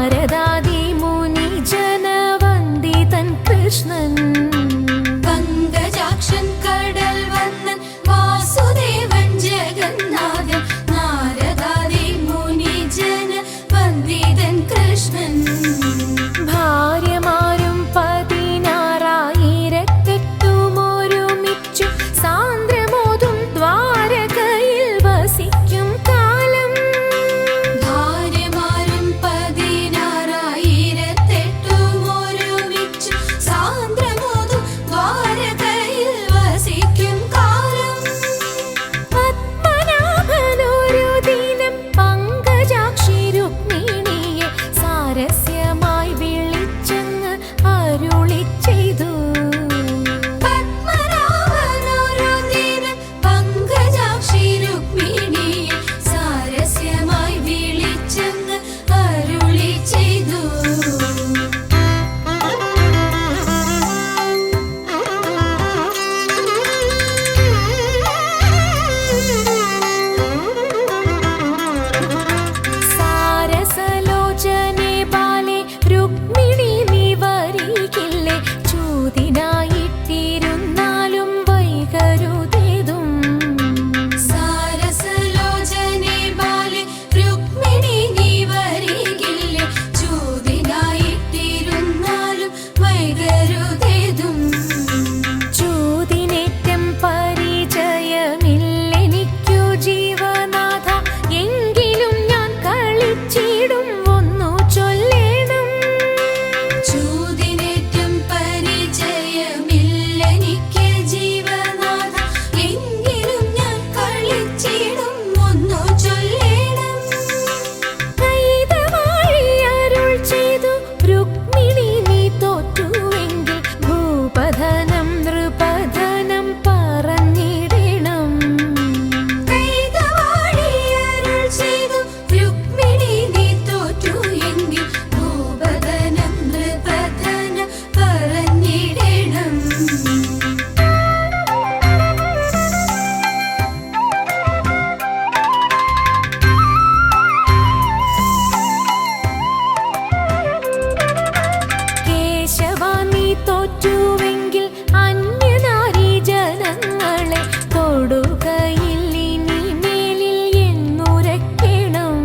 നാരദാദി മുനി ജനവന്ദിതൻ കൃഷ്ണൻ പങ്കജാക്ഷൻ കടൽ വന്നൻ വാസുദേവൻ ജഗന്നാഥൻ നാരദാദി മുനി ജനവന്ദിതൻ കൃഷ്ണൻ ഭാര്യമാരും 16,000 സാന്ദ്രമോതും ദ്വാരകയിൽ വസിക്കും കാലം. ഭാര്യമാരും 16,000 സാന്ദ്രമോതും ദ്വാരകയിൽ വസിക്കും കാലം. പത്മനാഭനൊരു ദിനം പങ്കജാക്ഷി രുക്മിണിയെ സാരസ്യമായി വിളിച്ചങ്ങ് അരുളി ചെയ്തു. പത്മനാഭനൊരു ദിനം പങ്കജാക്ഷി രുക്മിണിയെ സാരസ്യമായി വിളിച്ചങ്ങ് അരുളി ചെയ്തു. സാരസലോചനെ ബാലെ രുക്മിണി നീ വരികില്ലേ, ചൂതിനായിട്ടിരുന്നാലും വൈകരുതേതും. സാരസലോചനെ ബാലെ രുക്മിണി നീ വരികില്ലേ, ചൂതിനായിട്ടിരുന്നാലും വൈകരുതേതും. ചൂതിനേറ്റം പരിചയമില്ലെനിക്കു ജീവനാഥ, എങ്കിലും ഞാൻ കളിച്ചിടും ഒന്നു ചൊല്ലേണം. ചൂതിനേറ്റം പരിചയമില്ലെനിക്ക് ജീവനാഥ, എങ്കിലും ഞാൻ കളിച്ചിടും ഒന്നു ചൊല്ലേണം. കൈതവാഴി അരുൾ ചെയ്തു, രുക്മിണി നീ തോറ്റുവെങ്കിൽ ഭൂപധനം നൃപധനം പറഞ്ഞിടണം. കൈതവാഴി അരുൾ ചെയ്തു, രുക്മിണി നീ തോറ്റു എങ്കിൽ ഭൂപധനം നൃപധനം പറഞ്ഞിടണം. കേശവ നീ തോറ്റുവെങ്കിൽ അന്യനാരീ ജനങ്ങളെ തൊടുകയില്ലിനി മേലിൽ എന്നുരയ്ക്കണം.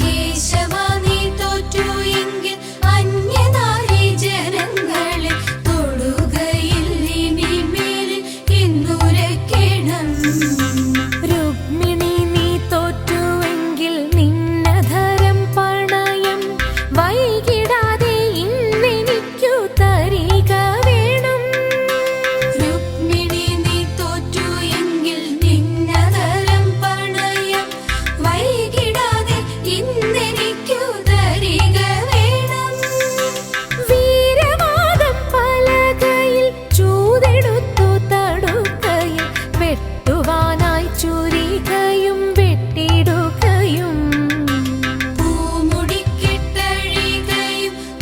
കേശവ നീ തോറ്റു എങ്കിൽ അന്യനാരീ ജനങ്ങളെ തൊടുകയില്ലിനി മേലിൽ എന്നുരയ്ക്കണം. രുക്മിണി നീ തോറ്റുവെങ്കിൽ നിന്നധരം പണയം വൈകിടാതെ ഇന്നെനിക്കു തരിക വേണം. രുക്മിണി നീ തോറ്റു എങ്കിൽ നിന്നധരം പണയം വൈകിടാതെ ഇന്നെനിക്കു തരിക വേണം. വീരവാദം പലകയിൽ ചൂതെടുത്തു തടുക്കയിൽ വെട്ടുവാനായി ചുരികയും വെട്ടിടുകയും. പൂമുടിക്കെട്ടഴികയും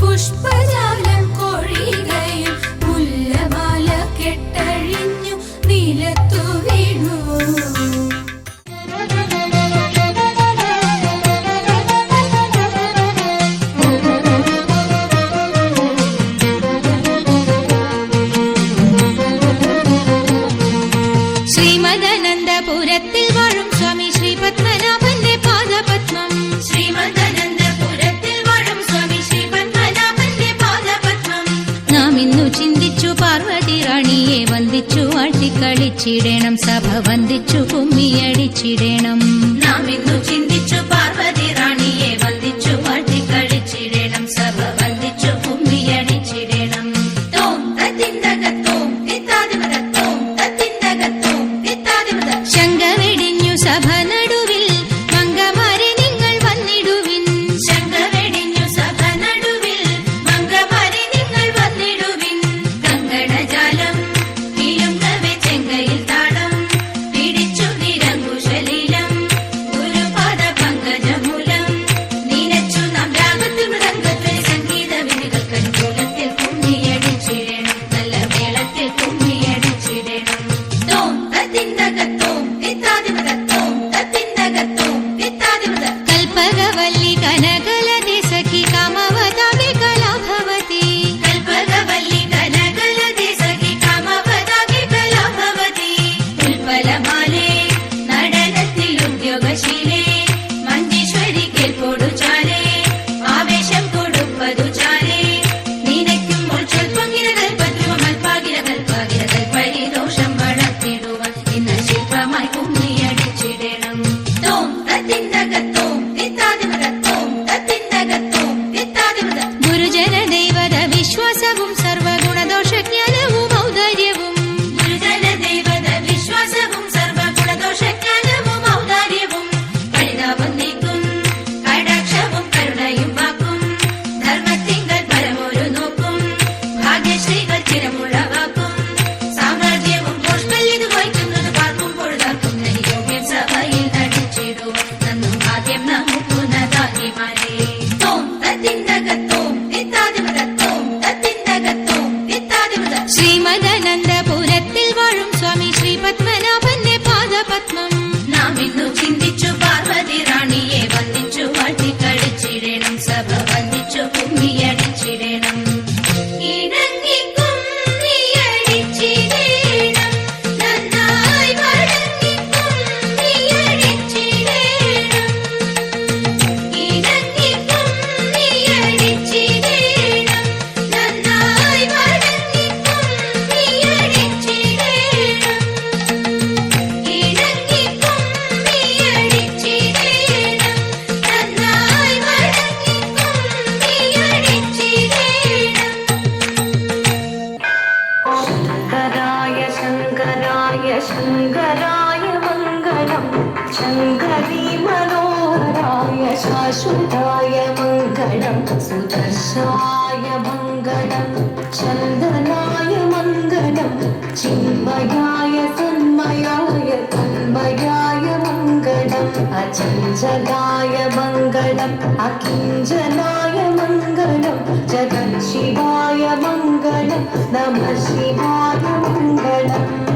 പുഷ്പജാലം കൊഴികയും മുല്ലമാല കെട്ടഴിഞ്ഞു നിലത്തു വീണു. ശ്രീമദനന്തപുരത്തിൽ വാഴും സ്വാമി ശ്രീ പത്മനാഭന്റെ പാദപത്മം. ശ്രീമദനന്തപുരത്തിൽ വാഴും സ്വാമി ശ്രീ പത്മനാഭന്റെ പാദപത്മം. നാം ഇന്നു ചിന്തിച്ചു പാർവതി റാണിയെ വന്ദിച്ചു ആട്ടിക്കളിച്ചിടണം, സഭ വന്ദിച്ചു കുമ്മിയടിച്ചിടണം. നാം ഇന്നു ചിന്തിച്ചു പാർവതി റാണിയെ വന്ദിച്ചു ആട്ടിക്കളിച്ചിടണം, സഭ വന്ദിച്ചു കുമ്മിയടിച്ചിടണം. തോം തത്തിന്തകത്തോം തിത്താതിമതത്തോം തത്തിന്തകത്തോം തിത്താതിമത. ശങ്ക വെടിഞ്ഞു സഭ നടുവിൽ മംഗമാരെ നിങ്ങൾ വന്നിടുവിൻ. ശങ്ക വെടിഞ്ഞു സഭ നടുവിൽ മംഗമാരെ നിങ്ങൾ വന്നിടുവിൻ. കങ്കണജാലം കിലുങ്ങവെ ചെങ്കയിൽ താളം പിടിച്ചു നിരങ്കുശലീലം ഗുരുപാദ പങ്കജമു വന്നിച്ചു കുമ്മിയടിച്ചിടണം. ഇണങ്ങി കുമ്മിയടിച്ചിടണം. നന്നായി വഴങ്ങി കുമ്മിയടിച്ചിടണം. ഇണങ്ങി കുമ്മിയടിച്ചിടണം. നന്നായി വഴങ്ങി കുമ്മിയടിച്ചിടണം. ഇണങ്ങി കുമ്മിയടിച്ചിടണം. നന്നായി വഴങ്ങി കുമ്മിയടിച്ചിടണം. ശങ്കരായ മംഗളം ശങ്കരീ മനോഹരായ ശാശ്വതായ മംഗളം സുദർശായ മംഗളം ചന്ദനായ മംഗളം ചിന്മയായ സന്മയായ തന്മയായ മംഗളം അചഞ്ചലായ മംഗളം അകിഞ്ചനായ മംഗളം ജഗത് ശിവായ മംഗളം നമഃ ശിവായ മംഗളം.